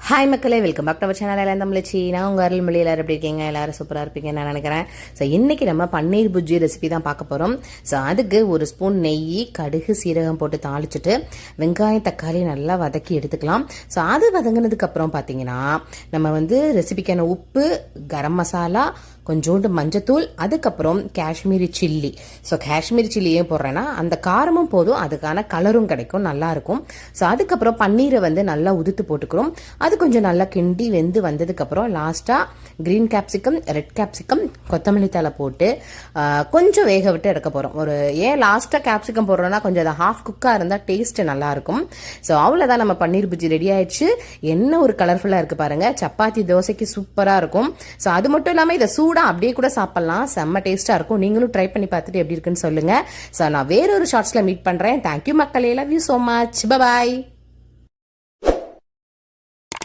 Hi மக்களே, welcome back to our channel. எல்லாம் தமிழச்சி. நான் உங்கள் அருள்மொழி. எல்லாரும் எப்படி இருக்கீங்க? எல்லாரும் சூப்பராக இருப்பீங்கன்னு நான் நினைக்கிறேன். ஸோ இன்றைக்கி நம்ம பன்னீர் புஜ்ஜி ரெசிபி தான் பார்க்க போகிறோம். ஸோ அதுக்கு ஒரு ஸ்பூன் நெய், கடுகு, சீரகம் போட்டு தாளிச்சிட்டு வெங்காயம் தக்காளி நல்லா வதக்கி எடுத்துக்கலாம். ஸோ அது வதங்கினதுக்கப்புறம் பார்த்தீங்கன்னா நம்ம ரெசிபிக்கான உப்பு, கரம் மசாலா, கொஞ்சோண்டு மஞ்சத்தூள், அதுக்கப்புறம் Kashmiri chilli. So Kashmiri chilli ஏன் போடுறேன்னா அந்த காரமும் போதும், அதுக்கான கலரும் கிடைக்கும், நல்லாயிருக்கும். ஸோ அதுக்கப்புறம் பன்னீரை நல்லா உதுத்து போட்டுக்கிறோம். அது கொஞ்சம் நல்லா கிண்டி வெந்து வந்ததுக்கப்புறம் லாஸ்ட்டாக க்ரீன் கேப்சிகம், ரெட் கேப்சிகம், கொத்தமல்லி தலை போட்டு கொஞ்சம் வேக விட்டு எடுக்க போகிறோம். ஏன் லாஸ்ட்டாக கேப்சிகம் போடுறோன்னா கொஞ்சம் அதை ஹாஃப் குக்காக இருந்தால் டேஸ்ட்டு நல்லாயிருக்கும். ஸோ அவ்வளோதான், நம்ம பன்னீர் புஜ்ஜி ரெடி ஆயிடுச்சு. என்ன ஒரு கலர்ஃபுல்லாக இருக்குது பாருங்கள். சப்பாத்தி, தோசைக்கு சூப்பராக இருக்கும். ஸோ அது மட்டும் இல்லாமல் இதை சூடாக அப்படியே கூட சாப்பிட்லாம், செம்ம டேஸ்ட்டாக இருக்கும். நீங்களும் ட்ரை பண்ணி பார்த்துட்டு எப்படி இருக்குன்னு சொல்லுங்கள். ஸோ நான் வேறொரு ஷார்ட்ஸில் மீட் பண்ணுறேன். தேங்க்யூ மக்களே, love you so much, bye.